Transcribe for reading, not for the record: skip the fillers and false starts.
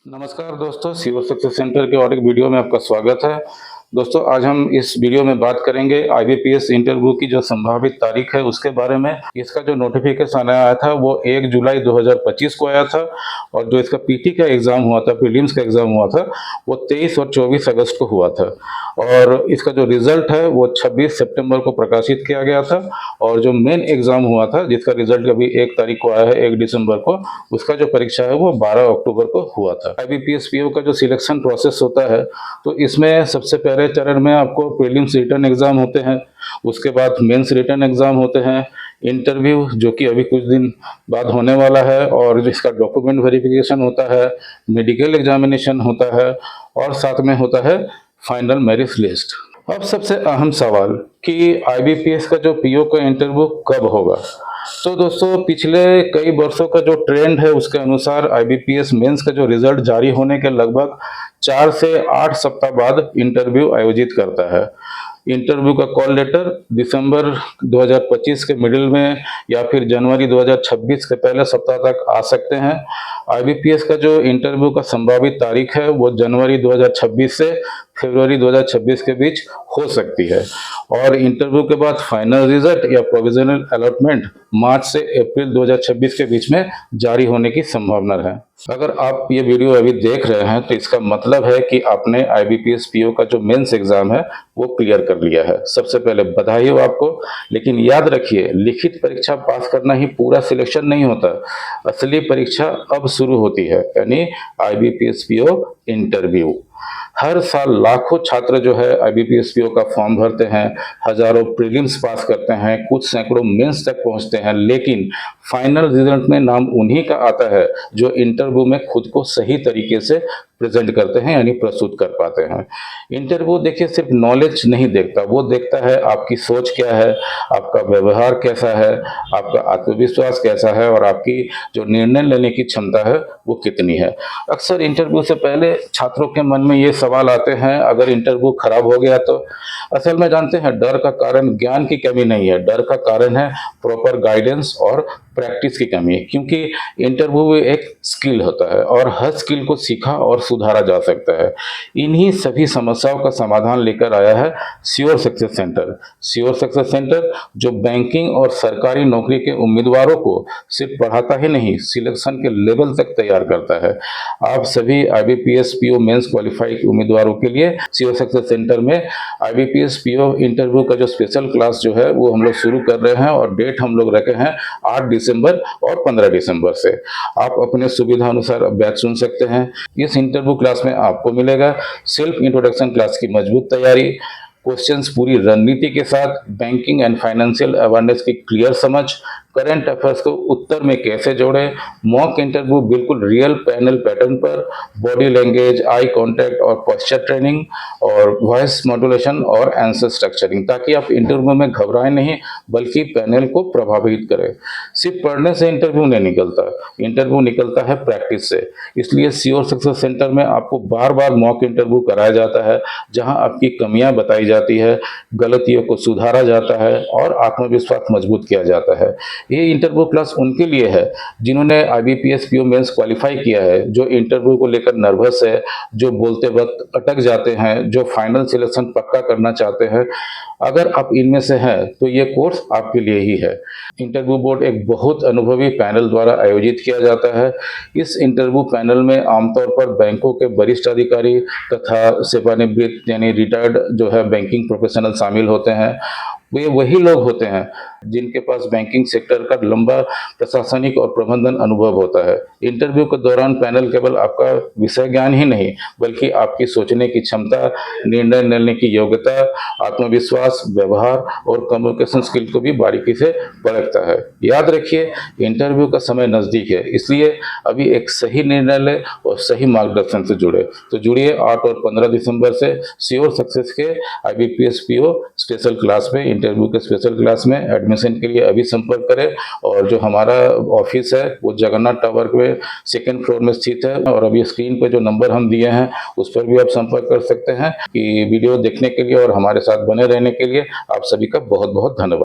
नमस्कार दोस्तों, CO success centre के और एक वीडियो में आपका स्वागत है। दोस्तों, आज हम इस वीडियो में बात करेंगे आईबीपीएस इंटरव्यू की जो संभावित तारीख है उसके बारे में। इसका जो नोटिफिकेशन आया था वो 1 जुलाई 2025 को आया था और जो इसका पीटी का एग्ज़ाम हुआ था, प्रीलिम्स का एग्ज़ाम हुआ था, वो 23 और 24 अगस्त को हुआ था और इसका जो रिज़ल्ट है वो 26 सितंबर को प्रकाशित किया गया था और जो मेन एग्ज़ाम हुआ था जिसका रिज़ल्ट अभी 1 तारीख को आया है, 1 दिसंबर को, उसका जो परीक्षा है वो 12 अक्टूबर को हुआ था। आईबीपीएस पीओ का जो सिलेक्शन प्रोसेस होता है तो इसमें सबसे पहले चरण में आपको प्रीलिम्स रिटन एग्ज़ाम होते हैं, उसके बाद मेंस रिटन एग्ज़ाम होते हैं, इंटरव्यू जो कि अभी कुछ दिन बाद होने वाला है और जिसका डॉक्यूमेंट वेरिफिकेशन होता है, मेडिकल एग्जामिनेशन होता है और साथ में होता है फाइनल मेरिट लिस्ट। अब सबसे अहम सवाल कि आईबीपीएस का जो पीओ का इंटरव्यू कब होगा। तो दोस्तों, पिछले कई वर्षों का जो ट्रेंड है उसके अनुसार आईबीपीएस मेंस का जो रिजल्ट जारी होने के लगभग 4 से 8 सप्ताह बाद इंटरव्यू आयोजित करता है। इंटरव्यू का कॉल लेटर दिसंबर 2025 के मिडिल में या फिर जनवरी 2026 के पहले सप्ताह तक आ सकते हैं। आईबीपीएस का जो इंटरव्यू का संभावित तारीख है वो जनवरी 2026 से फरवरी 2026 के बीच हो सकती है और इंटरव्यू के बाद फाइनल रिजल्ट या प्रोविजनल अलॉटमेंट मार्च से अप्रैल 2026 के बीच में जारी होने की संभावना है। अगर आप ये वीडियो अभी देख रहे हैं तो इसका मतलब है कि आपने आईबीपीएस पीओ का जो मेंस एग्जाम है वो क्लियर कर लिया है। सबसे पहले बधाई हो आपको, लेकिन याद रखिए लिखित परीक्षा पास करना ही पूरा सिलेक्शन नहीं होता। असली परीक्षा अब शुरू होती है, यानी आईबीपीएस पीओ इंटरव्यू। हर साल लाखों छात्र जो है आईबीपीएस पीओ का फॉर्म भरते हैं, हजारों प्रीलिम्स पास करते हैं, कुछ सैकड़ों मेंस तक पहुंचते हैं, लेकिन फाइनल रिजल्ट में नाम उन्हीं का आता है जो इंटरव्यू में खुद को सही तरीके से प्रेजेंट करते हैं, यानी प्रस्तुत कर पाते हैं। इंटरव्यू देखिए सिर्फ नॉलेज नहीं देखता, वो देखता है आपकी सोच क्या है, आपका व्यवहार कैसा है, आपका आत्मविश्वास कैसा है और आपकी जो निर्णय लेने की क्षमता है वो कितनी है। अक्सर इंटरव्यू से पहले छात्रों के मन में ये सवाल आते हैं, अगर इंटरव्यू खराब हो गया तो। असल में जानते हैं डर का कारण ज्ञान की कमी नहीं है, डर का कारण है प्रॉपर गाइडेंस और प्रैक्टिस की कमी है, क्योंकि इंटरव्यू एक स्किल होता है और हर स्किल को सीखा और सुधारा जा सकता है। इन्हीं सभी समस्याओं का समाधान लेकर आया है sure success centre. Sure success centre जो बैंकिंग और सरकारी नौकरी के उम्मीदवारों को सिर्फ पढ़ाता ही नहीं, सिलेक्शन के लेवल तक तैयार करता है। आप सभी आईबीपीएस पीओ मेंस क्वालिफाइड उम्मीदवारों के लिए श्योर सक्सेस सेंटर में आईबीपीएस पीओ इंटरव्यू का जो स्पेशल क्लास जो है वो हम लोग शुरू कर रहे हैं और डेट हम लोग रखे हैं 8 दिसंबर और 15 दिसंबर से। आप अपने सुविधा अनुसार बैच सुन सकते हैं। इस इंटरव्यू क्लास में आपको मिलेगा सेल्फ इंट्रोडक्शन क्लास की मजबूत तैयारी, क्वेश्चंस पूरी रणनीति के साथ, बैंकिंग एंड फाइनेंशियल अवेयरनेस की क्लियर समझ, करंट अफेयर्स को उत्तर में कैसे जोड़ें, मॉक इंटरव्यू बिल्कुल रियल पैनल पैटर्न पर, बॉडी लैंग्वेज, आई कांटेक्ट और पोस्चर ट्रेनिंग और वॉइस मॉड्यूलेशन और आंसर स्ट्रक्चरिंग, ताकि आप इंटरव्यू में घबराएं नहीं बल्कि पैनल को प्रभावित करें। सिर्फ पढ़ने से इंटरव्यू नहीं निकलता, इंटरव्यू निकलता है प्रैक्टिस से। इसलिए श्योर सक्सेस सेंटर में आपको बार बार मॉक इंटरव्यू कराया जाता है, जहां आपकी कमियां बताई जाती है, गलतियों को सुधारा जाता है और आत्मविश्वास मजबूत किया जाता है। ये इंटरव्यू क्लास उनके लिए है जिन्होंने आईबीपीएस पीओ मेंस क्वालिफाई किया है, जो इंटरव्यू को लेकर नर्वस है, जो बोलते वक्त अटक जाते हैं, जो फाइनल सिलेक्शन पक्का करना चाहते हैं। अगर आप इनमें से हैं तो ये कोर्स आपके लिए ही है। इंटरव्यू बोर्ड एक बहुत अनुभवी पैनल द्वारा आयोजित किया जाता है। इस इंटरव्यू पैनल में आमतौर पर बैंकों के वरिष्ठ अधिकारी तथा सेवानिवृत्त यानी रिटायर्ड जो है बैंकिंग प्रोफेशनल शामिल होते हैं। वे वही लोग होते हैं जिनके पास बैंकिंग सेक्टर का लंबा प्रशासनिक और प्रबंधन अनुभव होता है। इंटरव्यू के दौरान पैनल केवल आपका विषय ज्ञान ही नहीं बल्कि आपकी सोचने की क्षमता, निर्णय लेने की योग्यता, आत्मविश्वास, व्यवहार और कम्युनिकेशन स्किल को भी बारीकी से परखता है। याद रखिए इंटरव्यू का समय नज़दीक है, इसलिए अभी एक सही निर्णय लें और सही मार्गदर्शन से जुड़े। तो जुड़िए 8 और 15 दिसंबर से श्योर सक्सेस के आईबीपीएस पीओ स्पेशल क्लास में, इंटरव्यू के स्पेशल क्लास में। एडमिशन के लिए अभी संपर्क करें और जो हमारा ऑफिस है वो जगन्नाथ टावर के 2nd फ्लोर में स्थित है और अभी स्क्रीन पे जो नंबर हम दिए हैं उस पर भी आप संपर्क कर सकते हैं। कि वीडियो देखने के लिए और हमारे साथ बने रहने के लिए आप सभी का बहुत बहुत धन्यवाद।